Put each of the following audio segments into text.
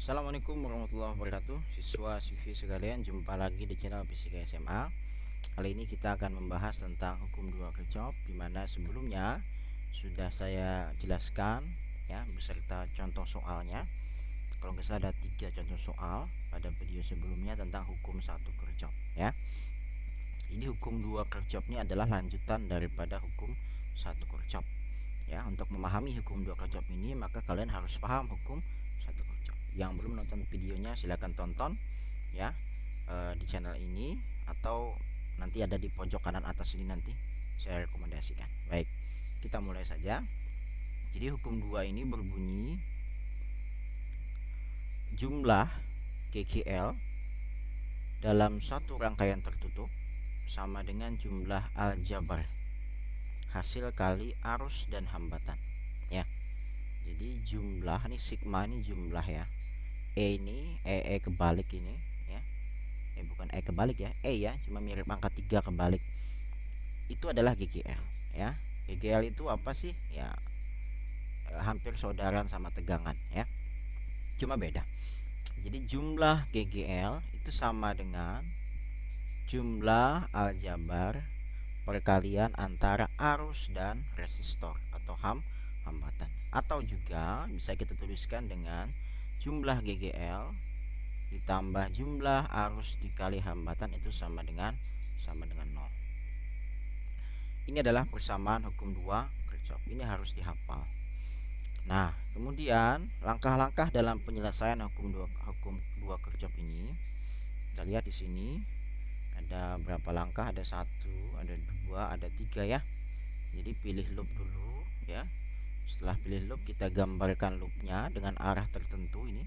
Assalamualaikum warahmatullahi wabarakatuh. Siswa-siswi sekalian, jumpa lagi di channel Fisika SMA. Kali ini kita akan membahas tentang hukum dua Kirchhoff, di mana sebelumnya sudah saya jelaskan ya beserta contoh soalnya. Kalau nggak salah ada 3 contoh soal pada video sebelumnya tentang hukum 1 Kirchhoff ya. Ini hukum 2 Kirchhoff ini adalah lanjutan daripada hukum 1 Kirchhoff. Ya, untuk memahami hukum 2 Kirchhoff ini maka kalian harus paham hukum 1 Kirchhoff. Yang belum nonton videonya silahkan tonton ya di channel ini, atau nanti ada di pojok kanan atas ini, nanti saya rekomendasikan. Baik, kita mulai saja. Jadi hukum 2 ini berbunyi jumlah GGL dalam suatu rangkaian tertutup sama dengan jumlah aljabar hasil kali arus dan hambatan ya. Jadi jumlah ini sigma, ini jumlah ya. Ini kebalik ini ya. Bukan kebalik ya, ya, cuma mirip angka 3 kebalik. Itu adalah GGL ya. GGL itu apa sih? Ya hampir saudaraan sama tegangan ya. Cuma beda. Jadi jumlah GGL itu sama dengan jumlah aljabar perkalian antara arus dan resistor atau hambatan. Atau juga bisa kita tuliskan dengan jumlah GGL ditambah jumlah arus dikali hambatan itu sama dengan 0. Ini adalah persamaan hukum 2 Kirchhoff. Ini harus dihafal. Nah, kemudian langkah-langkah dalam penyelesaian hukum 2 Kirchhoff ini. Kita lihat di sini ada berapa langkah, ada 1, ada 2, ada 3 ya. Jadi pilih loop dulu ya. Setelah pilih loop, kita gambarkan loopnya dengan arah tertentu ini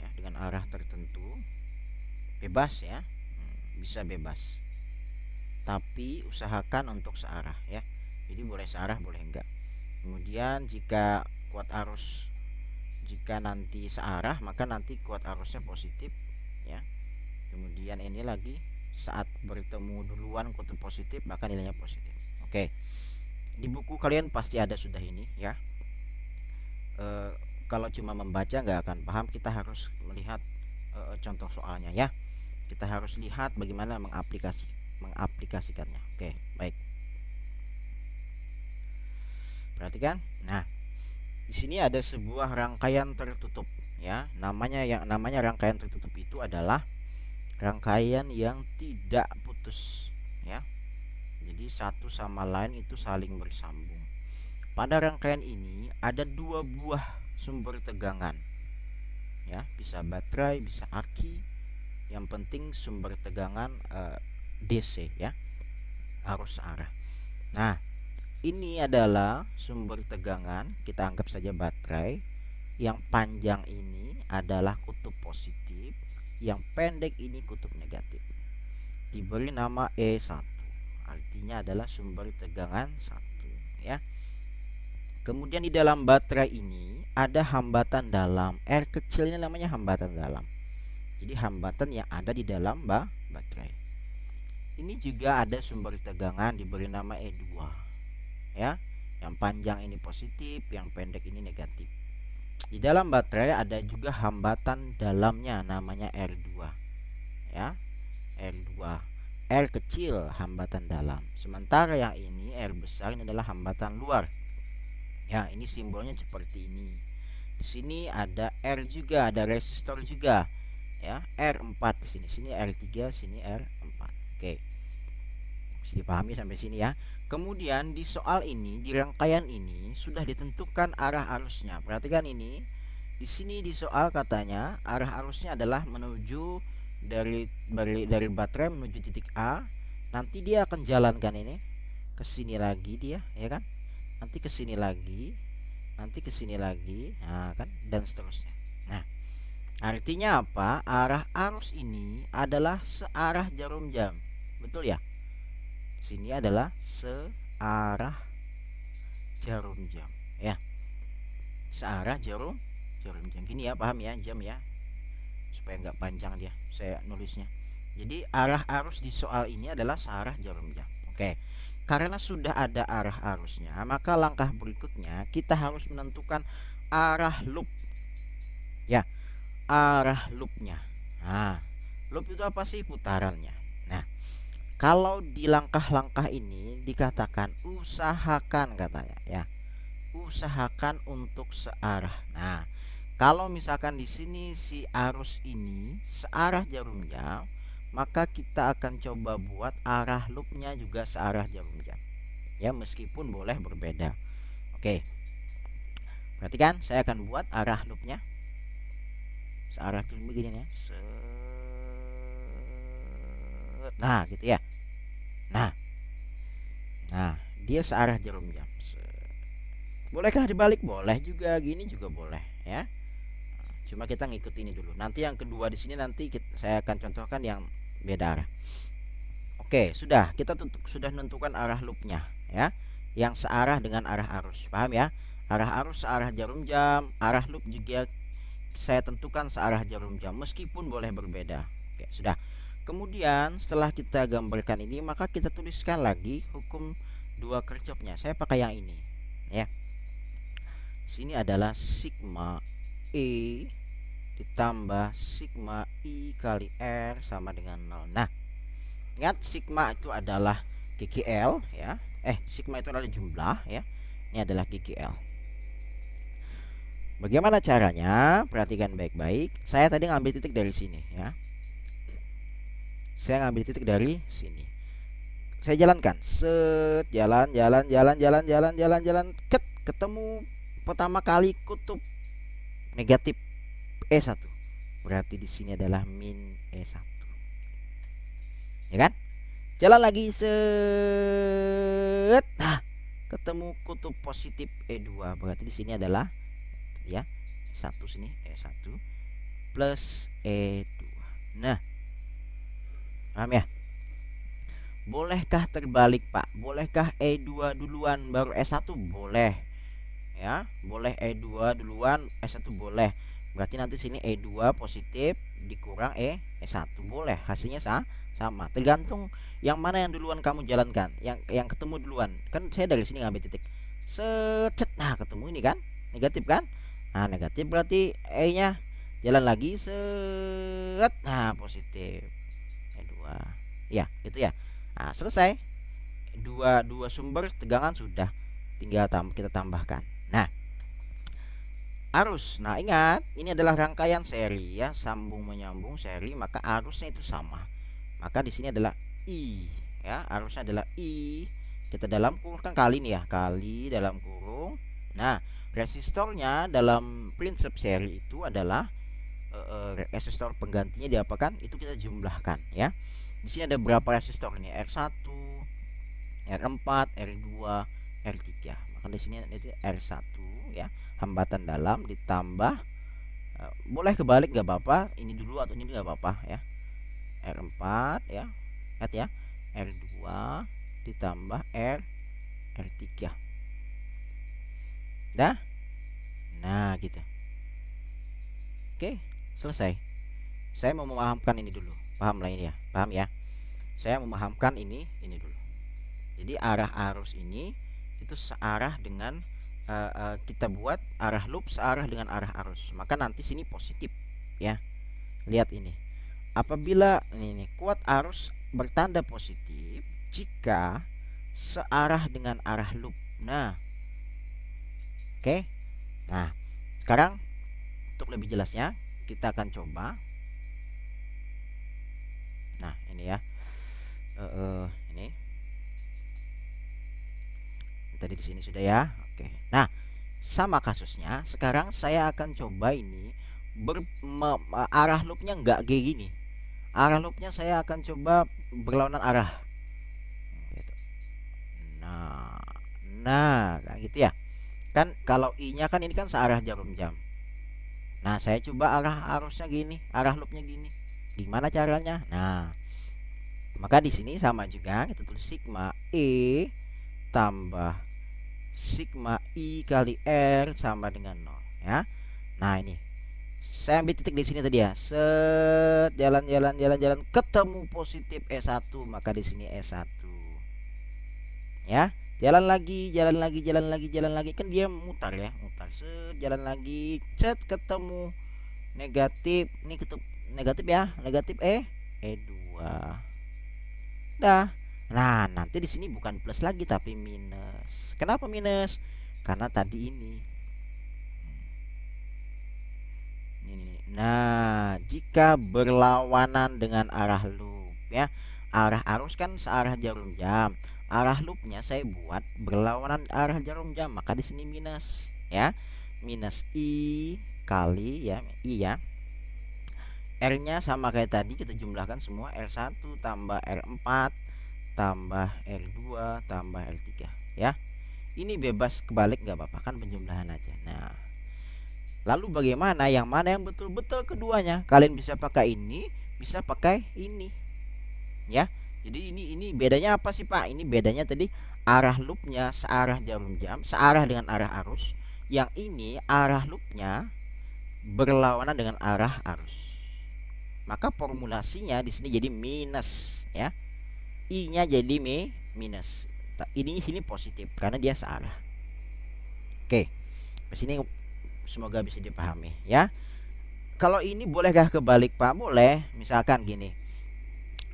ya, dengan arah tertentu. Bebas ya, bisa bebas, tapi usahakan untuk searah ya. Jadi boleh searah, boleh enggak. Kemudian jika kuat arus, jika nanti searah maka nanti kuat arusnya positif ya. Kemudian ini lagi saat bertemu duluan kutub positif maka nilainya positif. Oke, di buku kalian pasti ada sudah ini ya. Kalau cuma membaca nggak akan paham, kita harus melihat contoh soalnya ya. Kita harus lihat bagaimana mengaplikasikannya. Oke, baik. Perhatikan. Nah, di sini ada sebuah rangkaian tertutup ya. Namanya rangkaian tertutup itu adalah rangkaian yang tidak putus ya. Jadi satu sama lain itu saling bersambung. Pada rangkaian ini ada 2 buah sumber tegangan ya, bisa baterai, bisa aki. Yang penting sumber tegangan DC ya, arus searah. Nah, ini adalah sumber tegangan, kita anggap saja baterai. Yang panjang ini adalah kutub positif, yang pendek ini kutub negatif. Diberi nama E1, artinya adalah sumber tegangan 1 ya. Kemudian di dalam baterai ini ada hambatan dalam. R kecil ini namanya hambatan dalam. Jadi hambatan yang ada di dalam baterai. Ini juga ada sumber tegangan, diberi nama E2 ya. Yang panjang ini positif, yang pendek ini negatif. Di dalam baterai ada juga hambatan dalamnya, namanya R2 ya. R2, R kecil hambatan dalam, sementara yang ini R besar ini adalah hambatan luar ya. Ini simbolnya seperti ini. Di sini ada R juga, ada resistor juga ya. R4 di sini, sini R3, sini R4. Oke, bisa dipahami sampai sini ya. Kemudian di soal ini, di rangkaian ini sudah ditentukan arah arusnya. Perhatikan ini. Di sini di soal katanya arah arusnya adalah menuju dari baterai menuju titik A. Nanti dia akan jalankan ini ke sini lagi dia, ya kan? Nanti ke sini lagi, nanti ke sini lagi, nah kan, dan seterusnya. Nah, artinya apa? Arah arus ini adalah searah jarum jam. Betul ya? Sini adalah searah jarum jam ya. Searah jarum jam. Gini ya, paham ya, jam ya, supaya nggak panjang dia saya nulisnya. Jadi arah arus di soal ini adalah searah jarum jam. Oke, karena sudah ada arah arusnya, maka langkah berikutnya kita harus menentukan arah loop ya, arah loopnya. Nah, loop itu apa sih? Putarannya. Nah, kalau di langkah-langkah ini dikatakan usahakan katanya ya. Usahakan untuk searah. Nah, kalau misalkan di sini si arus ini searah jarum jam, maka kita akan coba buat arah loopnya juga searah jarum jam. Ya, meskipun boleh berbeda. Oke. Perhatikan, saya akan buat arah loopnya searah tuh begini ya. Nah, gitu ya. Nah, dia searah jarum jam. Bolehkah dibalik? Boleh juga, gini juga boleh ya. Cuma kita ngikut ini dulu. Nanti yang kedua di sini saya akan contohkan yang beda arah. Oke, sudah kita sudah menentukan arah loopnya ya, yang searah dengan arah arus. Paham ya? Arah arus searah jarum jam, arah loop juga saya tentukan searah jarum jam meskipun boleh berbeda. Oke, sudah. Kemudian setelah kita gambarkan ini, maka kita tuliskan lagi hukum dua Kirchhoff-nya. Saya pakai yang ini ya. Sini adalah sigma E ditambah sigma I kali R sama dengan 0. Nah, ingat sigma itu adalah GGL ya. Sigma itu adalah jumlah ya. Ini adalah GGL. Bagaimana caranya? Perhatikan baik-baik. Saya tadi ngambil titik dari sini ya. Saya ngambil titik dari sini. Saya jalankan. Set, jalan, ketemu pertama kali kutub negatif E1. Berarti di sini adalah min E1. Ya kan? Jalan lagi, set. Nah, ketemu kutub positif E2. Berarti di sini adalah ya 1 sini E1 plus E2. Nah, paham ya? Bolehkah terbalik, Pak? Bolehkah E2 duluan baru E1? Boleh. Ya, boleh E2 duluan, E1 boleh. Berarti nanti sini E2 positif dikurang E1 boleh. Hasilnya sama. Tergantung yang mana yang duluan kamu jalankan. Yang ketemu duluan. Kan saya dari sini ngambil titik. Set. Nah, ketemu ini kan? Negatif kan? Nah, negatif berarti E-nya jalan lagi, set. Nah, positif. E2. Ya, gitu ya. Nah, selesai. Dua sumber tegangan sudah. Tinggal kita tambahkan. Nah, arus. Nah, ingat, ini adalah rangkaian seri ya, sambung menyambung seri, maka arusnya itu sama. Maka di sini adalah I ya, arusnya adalah I. Kita dalam kurung kan kali nih ya, kali dalam kurung. Nah, resistornya dalam prinsip seri itu adalah resistor penggantinya diapakan? Itu kita jumlahkan ya. Di sini ada berapa resistor ini? R1, R4, R2, R3. Maka di sini itu R1 ya, hambatan dalam ditambah boleh kebalik nggak apa-apa, ini dulu atau ini nggak apa-apa ya. R4 ya. Lihat ya. R2 ditambah R3. Dah? Nah, gitu. Oke, selesai. Saya mau memahamkan ini dulu. Paham lah ini ya? Paham ya? Saya memahamkan ini dulu. Jadi arah arus ini itu searah dengan kita buat arah loop searah dengan arah arus. Maka nanti sini positif ya. Lihat ini. Apabila ini kuat arus bertanda positif jika searah dengan arah loop. Nah, oke. Nah, sekarang untuk lebih jelasnya kita akan coba. Nah, ini ya. Ini tadi di sini sudah ya. Oke. Nah, sama kasusnya. Sekarang saya akan coba ini arah loopnya nggak kayak gini. Arah loopnya saya akan coba berlawanan arah. Gitu. Nah, kan gitu ya. Kan kalau I-nya kan ini kan searah jarum jam. Nah, saya coba arah arusnya gini, arah loopnya gini. Gimana caranya? Nah, maka di sini sama juga, kita tulis sigma E tambah sigma I kali R sama dengan 0 ya. Nah, ini saya ambil titik di sini tadi ya. Set, jalan ketemu positif E1, maka di sini E1. Ya, jalan lagi kan dia mutar ya, mutar. Set, jalan lagi, set, ketemu negatif, ini negatif ya, negatif E2. Dah. Nah, nanti di sini bukan plus lagi tapi minus. Kenapa minus? Karena tadi ini. Nah, jika berlawanan dengan arah loop ya. Arah arus kan searah jarum jam. Arah loopnya saya buat berlawanan arah jarum jam, maka di sini minus ya. Minus I kali ya, I ya. R-nya sama kayak tadi, kita jumlahkan semua, R1 tambah R4 tambah R2 tambah R3 ya. Ini bebas kebalik nggak apa-apa, kan penjumlahan aja. Nah, lalu bagaimana yang mana yang betul-betul keduanya? Kalian bisa pakai ini, bisa pakai ini ya. Jadi ini bedanya apa sih Pak? Ini bedanya tadi arah loopnya searah jarum jam, searah dengan arah arus. Yang ini arah loopnya berlawanan dengan arah arus. Maka formulasinya di sini jadi minus ya. I-nya jadi minus. Ini sini positif karena dia searah. Oke. Di sini semoga bisa dipahami ya. Kalau ini bolehkah kebalik Pak? Boleh. Misalkan gini.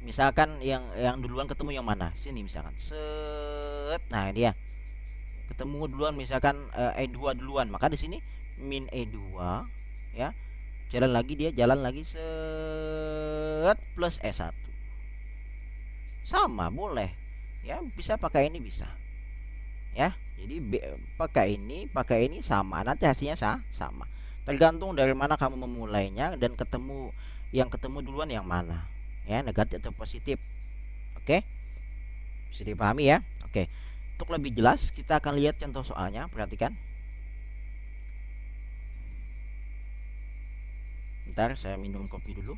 Misalkan yang duluan ketemu yang mana? Sini misalkan. Set. Nah, dia. Ketemu duluan misalkan E2 duluan, maka di sini min E2 ya. Jalan lagi set plus E1. Sama boleh ya, bisa pakai ini bisa ya. Jadi pakai ini sama, nanti hasilnya sama, tergantung dari mana kamu memulainya dan yang ketemu duluan yang mana ya, negatif atau positif. Oke, bisa dipahami ya. Oke, untuk lebih jelas kita akan lihat contoh soalnya. Perhatikan, bentar saya minum kopi dulu.